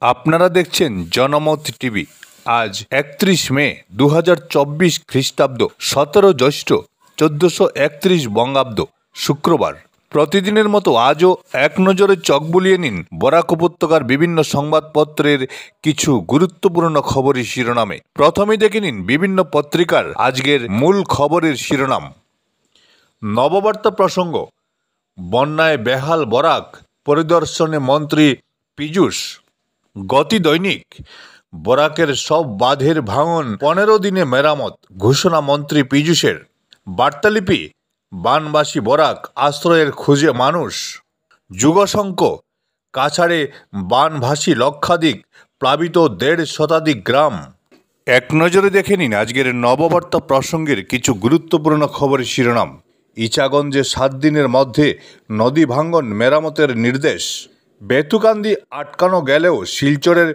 আপনারা দেখছেন জনমত টিভি। আজ 31 মে 2024 খ্রিস্টাব্দ, 17 জ্যৈষ্ঠ 1431 বঙ্গাব্দ, শুক্রবার। প্রতিদিনের মতো আজও এক নজরে চোখ বুলিয়ে নিন বরাক উপত্যকার বিভিন্ন সংবাদপত্রের কিছু গুরুত্বপূর্ণ খবরের শিরোনামে। প্রথমেই দেখে নিন বিভিন্ন পত্রিকার আজকের মূল খবরের শিরোনাম। নববার্তা প্রসঙ্গ, বন্যায় বেহাল বরাক, পরিদর্শনে মন্ত্রী পীযূষ। গতি দৈনিক, বরাকের সব বাঁধের ভাঙন 15 দিনে মেরামত, ঘোষণা মন্ত্রী পীযূষের। বার্তালিপি, বানবাসী বরাক, আশ্রয়ের খুঁজে মানুষ। যুগশঙ্খ, কাছাড়ে বানভাসী লক্ষাধিক, প্লাবিত 1.5 শতাধিক গ্রাম। এক নজরে দেখে নিন আজকের নববার্তা প্রসঙ্গের কিছু গুরুত্বপূর্ণ খবরের শিরোনাম। ইচাগঞ্জে 7 দিনের মধ্যে নদী ভাঙ্গন মেরামতের নির্দেশ। বেতুকান্দি আটকানো গেলেও শিলচরের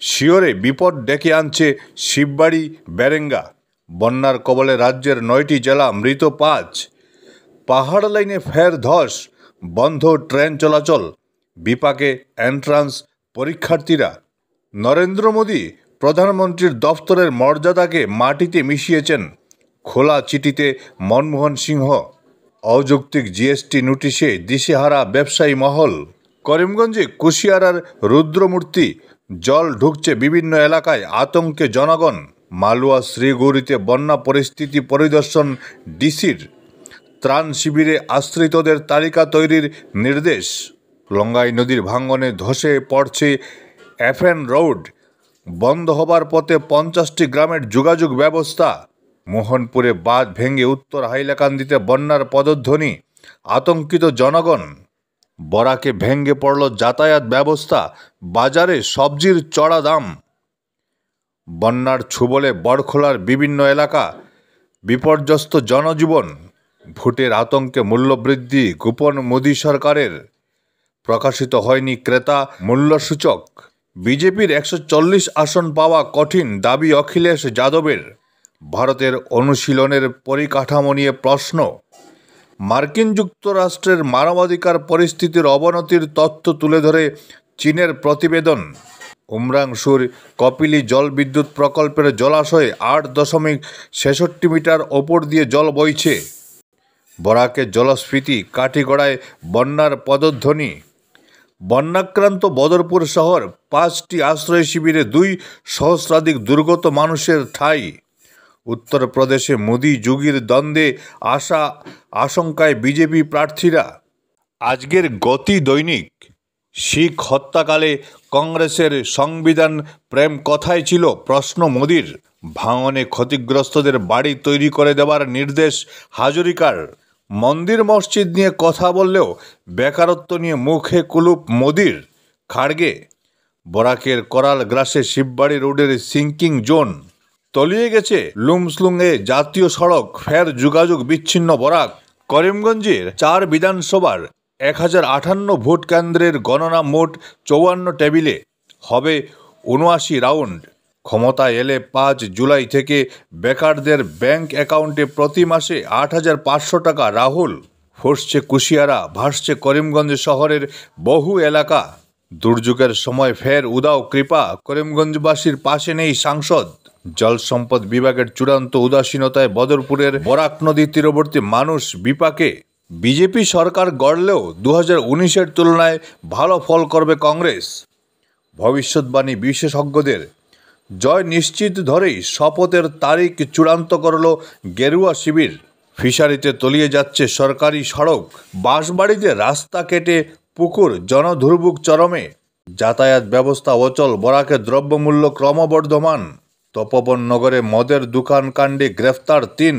শিয়রে বিপদ ডেকে আনছে শিববাড়ি বেরেঙ্গা। বন্যার কবলে রাজ্যের 9টি জেলা, মৃত 5। পাহাড় লাইনে ফের ধস, বন্ধ ট্রেন চলাচল, বিপাকে এন্ট্রান্স পরীক্ষার্থীরা। নরেন্দ্র মোদী প্রধানমন্ত্রীর দফতরের মর্যাদাকে মাটিতে মিশিয়েছেন, খোলা চিঠিতে মনমোহন সিংহ। অযৌক্তিক জিএসটি নোটিশে দিশেহারা ব্যবসায়ী মহল। করিমগঞ্জে কুশিয়ারার রুদ্রমূর্তি, জল ঢুকছে বিভিন্ন এলাকায়, আতঙ্কে জনগণ। মালুয়া শ্রীগৌরীতে বন্যা পরিস্থিতি পরিদর্শন ডিসির। ত্রাণ শিবিরে আশ্রিতদের তালিকা তৈরির নির্দেশ। লঙ্গাই নদীর ভাঙ্গনে ধসে পড়ছে এফএন রোড, বন্ধ হবার পথে 50টি গ্রামের যোগাযোগ ব্যবস্থা। মোহনপুরে বাঁধ ভেঙে উত্তর হাইলাকান্দিতে বন্যার পদধ্বনি, আতঙ্কিত জনগণ। বরাকে ভেঙে পড়ল যাতায়াত ব্যবস্থা, বাজারে সবজির চড়া দাম। বন্যার ছোবলে বড়খোলার বিভিন্ন এলাকা, বিপর্যস্ত জনজীবন। ভোটের আতঙ্কে মূল্যবৃদ্ধি, গোপন মোদী সরকারের। প্রকাশিত হয়নি ক্রেতা মূল্যসূচক। বিজেপির 140 আসন পাওয়া কঠিন, দাবি অখিলেশ যাদবের। ভারতের অনুশীলনের পরিকাঠামো নিয়ে প্রশ্ন। মার্কিন যুক্তরাষ্ট্রের মানবাধিকার পরিস্থিতির অবনতির তথ্য তুলে ধরে চীনের প্রতিবেদন। উমরাংশুর কপিলী জলবিদ্যুৎ প্রকল্পের জলাশয়ে 8.66 মিটার ওপর দিয়ে জল বইছে। বরাকে জলস্ফীতি, কাঠিগড়ায় বন্যার পদধ্বনি। বন্যাক্রান্ত বদরপুর শহর, 5টি আশ্রয় শিবিরে 2 সহস্রাধিক দুর্গত মানুষের ঠাঁই। উত্তরপ্রদেশে মোদী যোগীর দ্বন্দ্বে আশঙ্কায় বিজেপি প্রার্থীরা। আজকের গতি দৈনিক, শিখ হত্যাকালে কংগ্রেসের সংবিধান প্রেম কথাই ছিল, প্রশ্ন মোদীর। ভাঙনে ক্ষতিগ্রস্তদের বাড়ি তৈরি করে দেওয়ার নির্দেশ হাজরিকার। মন্দির মসজিদ নিয়ে কথা বললেও বেকারত্ব নিয়ে মুখে কুলুপ মোদীর। খাড়গে, বরাকের করাল গ্রাসে শিববাড়ি রোডের সিঙ্কিং জোন। তলিয়ে গেছে লুমসলুঙ্গে জাতীয় সড়ক, ফের যোগাযোগ বিচ্ছিন্ন বরাক। করিমগঞ্জের 4 বিধানসভার 1058 ভোট কেন্দ্রের গণনা, মোট 54 টেবিলে, হবে 79 রাউন্ড। ক্ষমতায় এলে 5 জুলাই থেকে বেকারদের ব্যাংক অ্যাকাউন্টে প্রতি মাসে 8,500 টাকা। রাহুল, ফসছে কুশিয়ারা, ভাসছে করিমগঞ্জ শহরের বহু এলাকা। দুর্যোগের সময় ফের উদাও কৃপা, করিমগঞ্জবাসীর পাশে নেই সাংসদ। জল সম্পদ বিভাগের চূড়ান্ত উদাসীনতায় বদরপুরের বরাক নদী তীরবর্তী মানুষ বিপাকে। বিজেপি সরকার গড়লেও 2019-এর তুলনায় ভালো ফল করবে কংগ্রেস, ভবিষ্যৎবাণী বিশেষজ্ঞদের। জয় নিশ্চিত ধরেই শপথের তারিখ চূড়ান্ত করল গেরুয়া শিবির। ফিশারিতে তলিয়ে যাচ্ছে সরকারি সড়ক, বাঁশবাড়িতে রাস্তা কেটে পুকুর, জনদুর্ভোগ চরমে। যাতায়াত ব্যবস্থা অচল, বরাকে দ্রব্যমূল্য ক্রমবর্ধমান। তপবন নগরে মদের দোকান কাণ্ডে গ্রেফতার 3।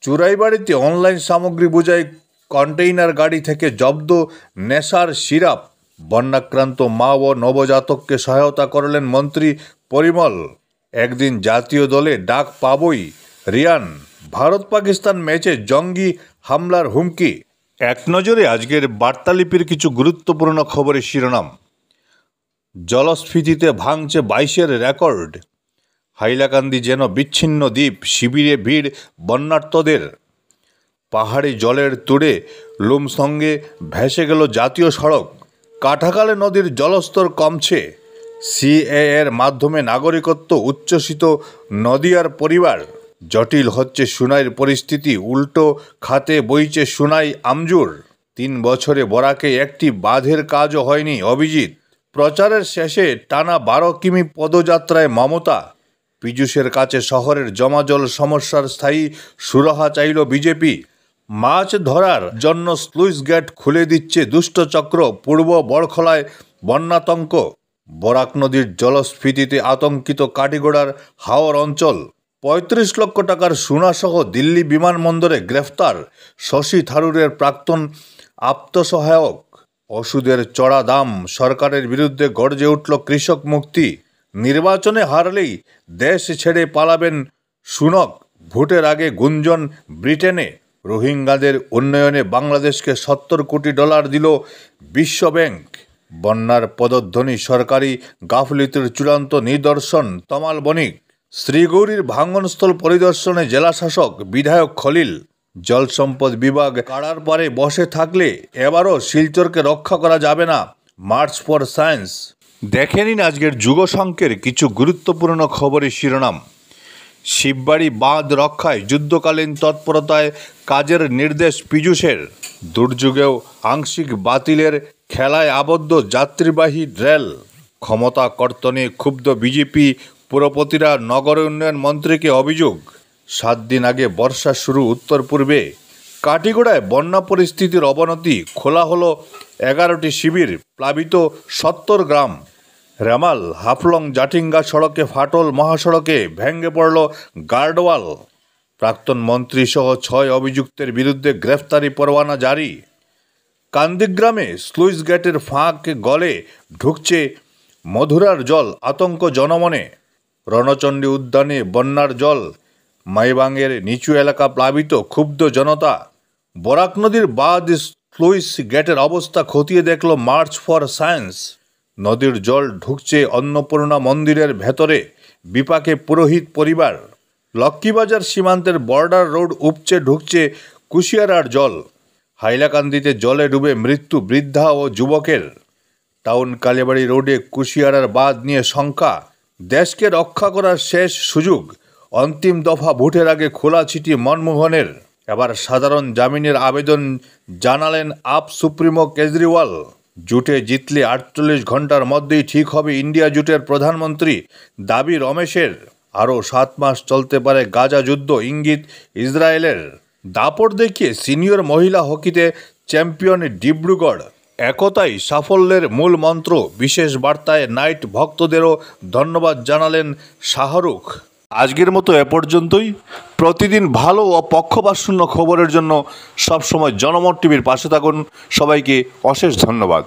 চুরাইবাড়িতে অনলাইন সামগ্রী বোঝাই কন্টেইনার গাড়ি থেকে জব্দ নেশার সিরাপ। বন্যাক্রান্ত মা ও নবজাতককে সহায়তা করলেন মন্ত্রী পরিমল। একদিন জাতীয় দলে ডাক পাবই রিয়ান। ভারত পাকিস্তান ম্যাচে জঙ্গি হামলার হুমকি। এক নজরে আজকের বার্তালিপির কিছু গুরুত্বপূর্ণ খবরের শিরোনাম। জলস্ফীতিতে ভাঙছে 22-এর রেকর্ড। হাইলাকান্দি যেন বিচ্ছিন্ন দ্বীপ, শিবিরে ভিড় বন্যার্তদের। পাহাড়ি জলের তুড়ে লুমসঙ্গে ভেসে গেল জাতীয় সড়ক। কাটাখালে নদীর জলস্তর কমছে, সিএএর মাধ্যমে নাগরিকত্ব উচ্ছ্বসিত নদিয়ার পরিবার। জটিল হচ্ছে সুনাইয়ের পরিস্থিতি, উল্টো খাতে বইছে সুনাই আমজুর। 3 বছরে বরাকে একটি বাঁধের কাজও হয়নি অভিজিৎ। প্রচারের শেষে টানা 12 কিমি পদযাত্রায় মমতা। পীযূষের কাছে শহরের জমাজল সমস্যার স্থায়ী সুরাহা চাইল বিজেপি। মাছ ধরার জন্য স্লুইস গেট খুলে দিচ্ছে দুষ্টচক্র। পূর্ব বড়খলায় বন্যাতঙ্ক। বরাক নদীর জলস্ফীতিতে আতঙ্কিত কাটিগড়ার হাওর অঞ্চল। 35 লক্ষ টাকার সোনাসহ দিল্লি বিমানবন্দরে গ্রেফতার শশী থারুরের প্রাক্তন আত্মসহায়ক। ওষুধের চড়া দাম, সরকারের বিরুদ্ধে গর্জে উঠল কৃষক মুক্তি। নির্বাচনে হারলেই দেশ ছেড়ে পালাবেন সুনক। ভোটের আগে গুঞ্জন ব্রিটেনে। রোহিঙ্গাদের উন্নয়নে বাংলাদেশকে $70 কোটি দিল বিশ্বব্যাংক। বন্যার পদধ্বনি, সরকারি গাফিলতির চূড়ান্ত নিদর্শন। তমাল বণিক। শ্রীগৌরীর ভাঙনস্থল পরিদর্শনে জেলাশাসক বিধায়ক খলিল। জল সম্পদ বিভাগ কাড়ার পরে বসে থাকলে এবারও শিলচরকে রক্ষা করা যাবে না, মার্চ ফর সায়েন্স। দেখে নিন আজকের যুগসংখ্যের কিছু গুরুত্বপূর্ণ খবরের শিরোনাম। শিববাড়ি বাঁধ রক্ষায় যুদ্ধকালীন তৎপরতায় কাজের নির্দেশ পীযূষের। দুর্যোগেও আংশিক বাতিলের খেলায় আবদ্ধ যাত্রীবাহী রেল। ক্ষমতা কর্তনে ক্ষুব্ধ বিজেপি পুরপতিরা নগর উন্নয়ন মন্ত্রীকে অভিযোগ। 7 দিন আগে বর্ষা শুরু উত্তর পূর্বে। কাটিগড়ায় বন্যা পরিস্থিতির অবনতি। খোলা হলো 11টি শিবির। প্লাবিত 70 গ্রাম। রেমাল হাফলং জাটিঙ্গা সড়কে ফাটল। মহাসড়কে ভেঙে পড়ল গার্ডওয়াল। প্রাক্তন মন্ত্রী সহ 6 অভিযুক্তের বিরুদ্ধে গ্রেফতারি পরোয়ানা জারি। কান্দিগ্রামে স্লুইস গেটের ফাঁক গলে ঢুকছে মধুরার জল, আতঙ্ক জনমনে। রণচণ্ডী উদ্যানে বন্যার জল। মাইবাংয়ের নিচু এলাকা প্লাবিত, ক্ষুব্ধ জনতা। বরাক নদীর বাঁধ স্লুইস গেটের অবস্থা খতিয়ে দেখল মার্চ ফর সায়েন্স। নদীর জল ঢুকছে অন্নপূর্ণা মন্দিরের ভেতরে, বিপাকে পুরোহিত পরিবার। লক্ষ্মীবাজার সীমান্তের বর্ডার রোড উপচে ঢুকছে কুশিয়ারার জল। হাইলাকান্দিতে জলে ডুবে মৃত্যু বৃদ্ধা ও যুবকের। টাউন কালীবাড়ি রোডে কুশিয়ারার বাঁধ নিয়ে শঙ্কা। দেশকে রক্ষা করার শেষ সুযোগ। অন্তিম দফা ভোটের আগে খোলা চিঠি মনমোহনের। এবার সাধারণ জামিনের আবেদন জানালেন আপ সুপ্রিমো কেজরিওয়াল। জোটে জিতলে 48 ঘন্টার মধ্যেই ঠিক হবে ইন্ডিয়া জোটের প্রধানমন্ত্রী, দাবি রমেশের। আরও 7 মাস চলতে পারে গাজা যুদ্ধ, ইঙ্গিত ইসরায়েলের। দাপট দেখিয়ে সিনিয়র মহিলা হকিতে চ্যাম্পিয়ন ডিব্রুগড়। একতাই সাফল্যের মূল মন্ত্র। বিশেষ বার্তায় নাইট ভক্তদেরও ধন্যবাদ জানালেন শাহরুখ। আজকের মতো এ পর্যন্তই। প্রতিদিন ভালো ও পক্ষপাতশূন্য খবরের জন্য সবসময় জনমত টিভির পাশে থাকুন। সবাইকে অশেষ ধন্যবাদ।